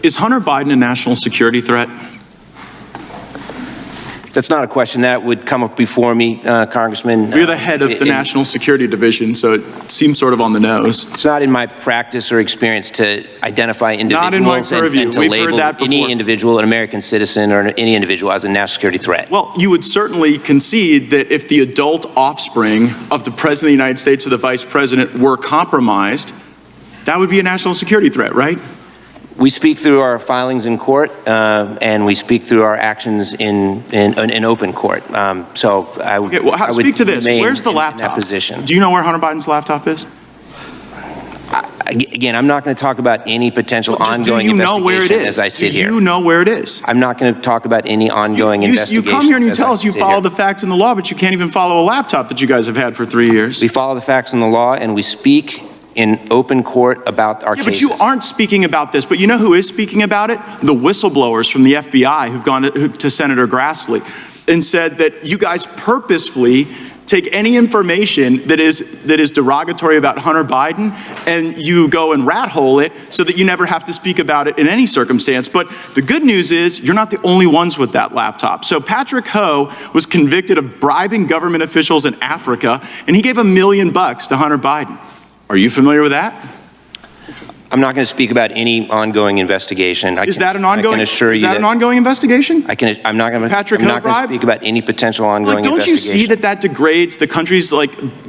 Is Hunter Biden a national security threat? That's not a question that would come up before me, Congressman. You're the head of the National Security Division, so it seems sort of on the nose. It's not in my practice or experience to identify individuals not in my purview. and to We've label heard that before. any individual, an American citizen, or any individual as a national security threat. Well, you would certainly concede that if the adult offspring of the President of the United States or the Vice President were compromised, that would be a national security threat, right? We speak through our filings in court, and we speak through our actions in open court. So I would, okay, well, speak to this. Where's the laptop? In that position. Do you know where Hunter Biden's laptop is? Again, I'm not going to talk about any potential ongoing investigation as I sit here. Do you know where it is? I'm not going to talk about any ongoing investigation. You come here and you tell us you follow the facts and the law, but you can't even follow a laptop that you guys have had for 3 years. We follow the facts and the law, and we speak in open court about our cases. But you aren't speaking about this. But you know who is speaking about it? The whistleblowers from the FBI who've gone to Senator Grassley and said that you guys purposefully take any information that is derogatory about Hunter Biden and you go and rat hole it so that you never have to speak about it in any circumstance. But the good news is you're not the only ones with that laptop. So Patrick Ho was convicted of bribing government officials in Africa, and he gave $1 million to Hunter Biden. Are you familiar with that? I'm not going to speak about any ongoing investigation. Is that an ongoing? I can assure you is that an ongoing investigation? I'm not going to speak about any potential ongoing investigation. Don't you see that degrades the country's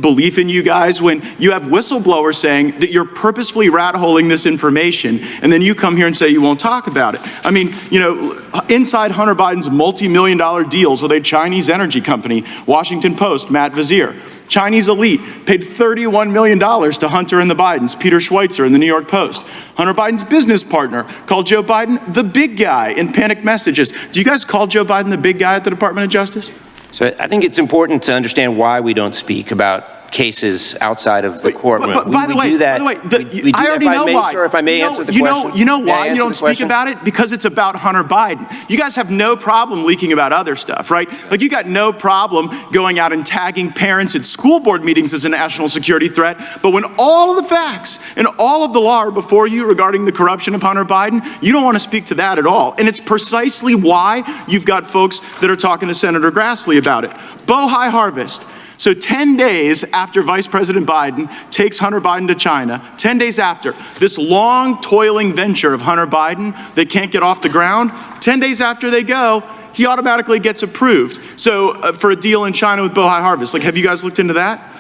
belief in you guys when you have whistleblowers saying that you're purposefully rat-holing this information, and then you come here and say you won't talk about it? I mean, you know, inside Hunter Biden's multi-million-dollar deals with a Chinese energy company, Washington Post, Matt Gaetz, Chinese elite paid $31 million to Hunter and the Bidens, Peter Schweitzer in the New York Post. Hunter Biden's business partner called Joe Biden the big guy in panicked messages. Do you guys call Joe Biden the big guy at the Department of Justice? So I think it's important to understand why we don't speak about cases outside of the courtroom. But by the way, I already know why. Sir, if I may answer the question. You know why you don't speak about it? Because it's about Hunter Biden. You guys have no problem leaking about other stuff, right? Like you got no problem going out and tagging parents at school board meetings as a national security threat. But when all of the facts and all of the law are before you regarding the corruption of Hunter Biden, you don't want to speak to that at all. And it's precisely why you've got folks that are talking to Senator Grassley about it. Bohai Harvest. So 10 days after Vice President Biden takes Hunter Biden to China, 10 days after this long toiling venture of Hunter Biden that can't get off the ground, 10 days after they go, he automatically gets approved. So for a deal in China with Bohai Harvest, have you guys looked into that?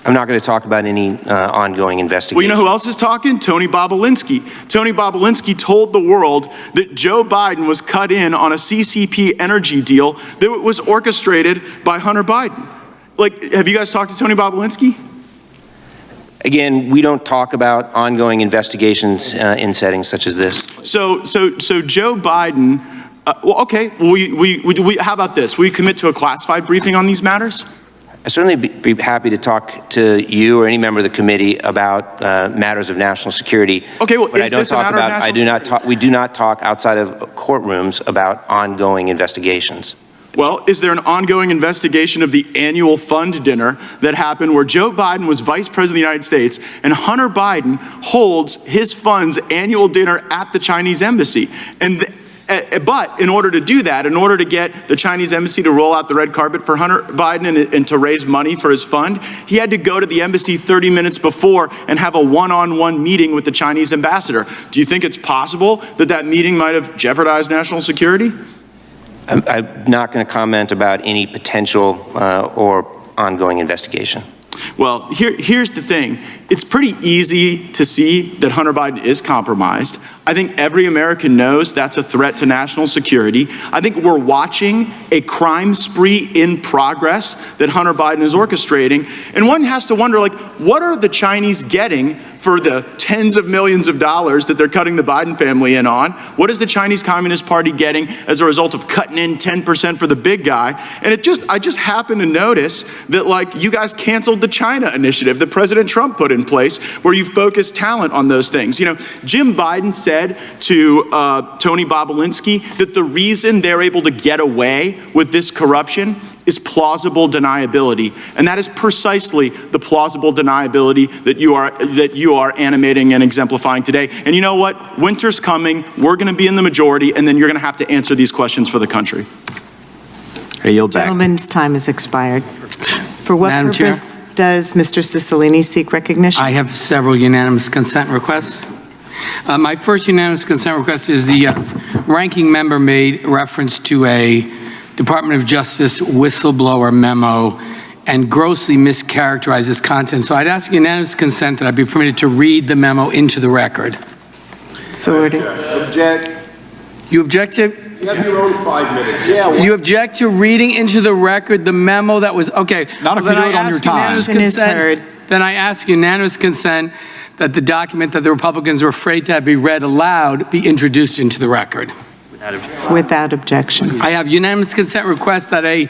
I'm not going to talk about any ongoing investigation. Well, you know who else is talking? Tony Bobolinsky. Tony Bobolinsky told the world that Joe Biden was cut in on a CCP energy deal that was orchestrated by Hunter Biden. Have you guys talked to Tony Bobolinsky? Again, we don't talk about ongoing investigations in settings such as this. So Joe Biden, how about this? Will you commit to a classified briefing on these matters? I'd certainly be happy to talk to you or any member of the committee about matters of national security. Okay, well, but is this a matter of national security? We do not talk outside of courtrooms about ongoing investigations. Well, is there an ongoing investigation of the annual fund dinner that happened where Joe Biden was Vice President of the United States and Hunter Biden holds his fund's annual dinner at the Chinese embassy? But in order to do that, in order to get the Chinese embassy to roll out the red carpet for Hunter Biden and to raise money for his fund, he had to go to the embassy 30 minutes before and have a one-on-one meeting with the Chinese ambassador. Do you think it's possible that that meeting might have jeopardized national security? I'm not going to comment about any potential or ongoing investigation. Well, here's the thing. It's pretty easy to see that Hunter Biden is compromised. I think every American knows that's a threat to national security. I think we're watching a crime spree in progress that Hunter Biden is orchestrating. And one has to wonder, what are the Chinese getting for the tens of millions of dollars that they're cutting the Biden family in on? What is the Chinese Communist Party getting as a result of cutting in 10% for the big guy? And I just happened to notice that you guys canceled the China initiative that President Trump put in in place where you focus talent on those things. You know, Jim Biden said to Tony Bobulinski that the reason they're able to get away with this corruption is plausible deniability, and that is precisely the plausible deniability that you are animating and exemplifying today. And you know what? Winter's coming. We're going to be in the majority, and then you're going to have to answer these questions for the country. I yield back. Gentleman's time has expired. For what Madam Chair? purpose does Mr. Cicilline seek recognition? I have several unanimous consent requests. My first unanimous consent request is the ranking member made reference to a Department of Justice whistleblower memo and grossly mischaracterized its content. So I'd ask unanimous consent that I be permitted to read the memo into the record. So ordered. Object. You object to? You have your own 5 minutes. Yeah. You object to reading into the record the memo that was, okay. Not if you do it on your time. Motion is heard. Then I ask unanimous consent that the document that the Republicans were afraid to have be read aloud be introduced into the record. Without objection. I have unanimous consent request that a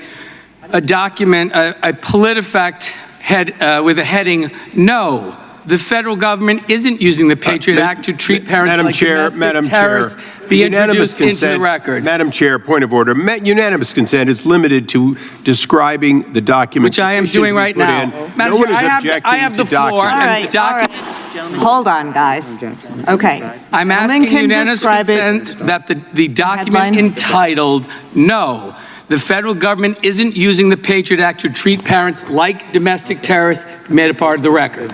document, a PolitiFact head with a heading, "No, the federal government isn't using the Patriot Act to treat parents like domestic terrorists," be introduced into the record. Madam Chair, point of order. Unanimous consent is limited to describing the document. Which I am doing right now. Madam Chair, I have the floor. And the document. Hold on, guys. Okay. I'm asking unanimous consent that the document Headline? entitled, "No, the federal government isn't using the Patriot Act to treat parents like domestic terrorists," be made a part of the record.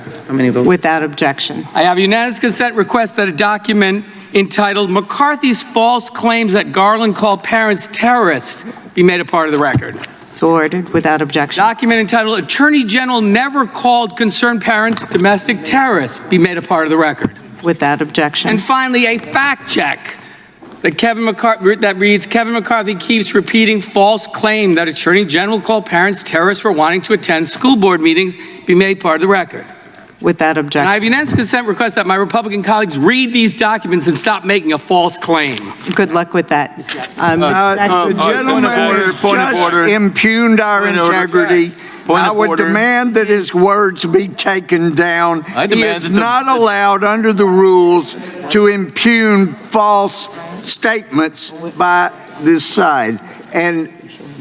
Without objection. I have unanimous consent request that a document entitled "McCarthy's False Claims that Garland Called Parents Terrorists" be made a part of the record. So ordered. Without objection. Document entitled "Attorney General Never Called Concerned Parents Domestic Terrorists" be made a part of the record. Without objection. And finally, a fact check that reads, "Kevin McCarthy keeps repeating false claim that Attorney General called parents terrorists for wanting to attend school board meetings," be made part of the record. Without And I objection. have unanimous consent request that my Republican colleagues read these documents and stop making a false claim. Good luck with that. The gentleman has just impugned our integrity. I would demand that his words be taken down. He is not allowed under the rules to impugn false statements by this side. And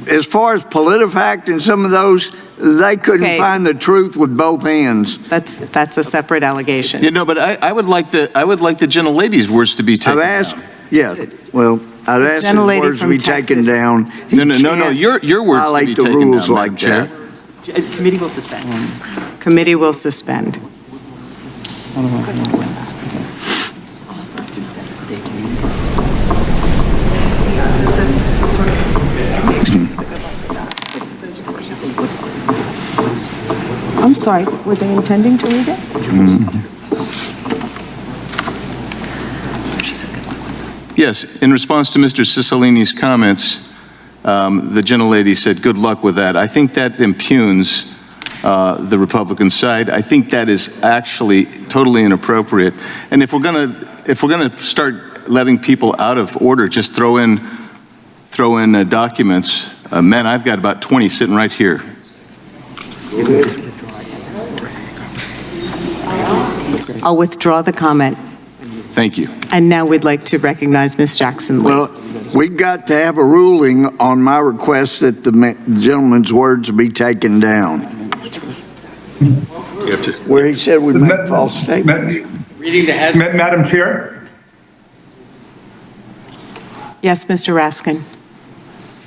as far as PolitiFact and some of those, they couldn't Okay. find the truth with both hands. That's a separate allegation. You know, but I would like the gentlelady's words to be taken I've asked, down. yeah, well, I'd ask his gentlelady words to from be taken Texas. down. He No, can't your words to be violate the taken rules down, like Madam Chair. that. Committee will suspend. Committee will suspend. I'm sorry, were they intending to read it? Yes, in response to Mr. Cicilline's comments, the gentlelady said, "Good luck with that." I think that impugns the Republican side. I think that is actually totally inappropriate. And if we're gonna start letting people out of order, just throw in documents. Men, I've got about 20 sitting right here. I'll withdraw the comment. Thank you. And now we'd like to recognize Ms. Jackson-Lee. Well, we've got to have a ruling on my request that the gentleman's words be taken down. Where he said we make false statements. Reading the head. Madam Chair, Yes, Mr. Raskin.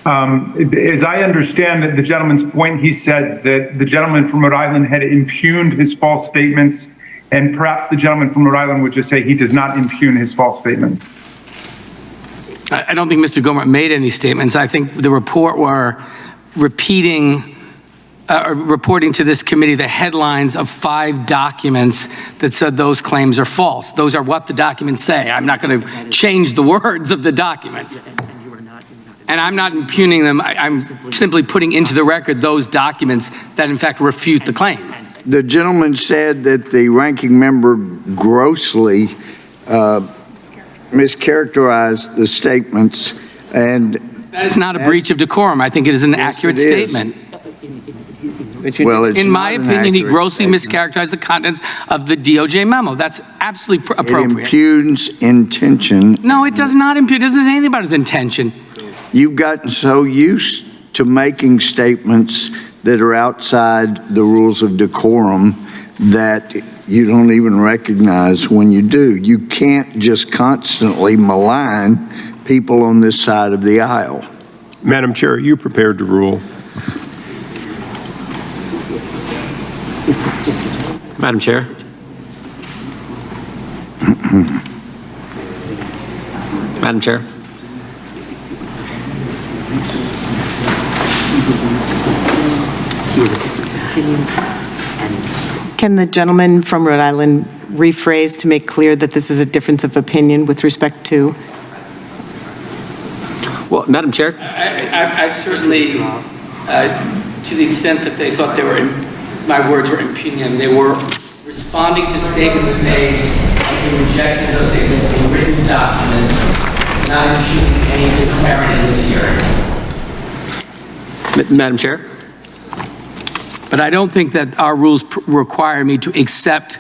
as I understand the gentleman's point, he said that the gentleman from Rhode Island had impugned his false statements, and perhaps the gentleman from Rhode Island would just say he does not impugn his false statements. I don't think Mr. Gohmert made any statements. I think the report were reporting to this committee the headlines of 5 documents that said those claims are false. Those are what the documents say. I'm not going to change the words of the documents. And I'm not impugning them. I'm simply putting into the record those documents that in fact refute the claim. The gentleman said that the ranking member grossly mischaracterized the statements, and That is not a breach of decorum. I think it is an accurate it is. statement. Well, it's In my not an opinion, he accurate grossly statement. mischaracterized the contents of the DOJ memo. That's absolutely It appropriate. impugns intention. No, it does not impugn. It doesn't say anything about his intention. You've gotten so used to making statements that are outside the rules of decorum that you don't even recognize when you do. You can't just constantly malign people on this side of the aisle. Madam Chair, are you prepared to rule? Madam Chair. Madam Chair. Can the gentleman from Rhode Island rephrase to make clear that this is a difference of opinion with respect to? Well, Madam Chair. I certainly, to the extent that they thought my words were impugning them, they were responding to statements made and rejecting those statements in written documents, not impugning any declarant in this hearing. Madam Chair. But I don't think that our rules require me to accept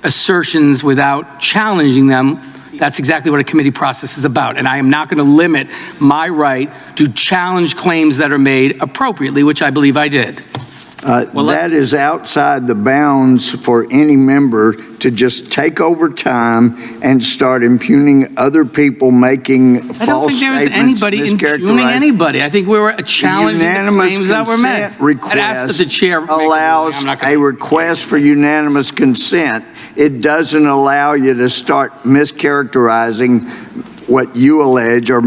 assertions without challenging them. That's exactly what a committee process is about. And I am not going to limit my right to challenge claims that are made appropriately, which I believe I did. That is outside the bounds for any member to just take over time and start impugning other people making false statements. I don't think there was anybody impugning anybody. I think we were challenging the claims that were made. I'd ask that the chair allows a request for unanimous consent. It doesn't allow you to start mischaracterizing what you allege or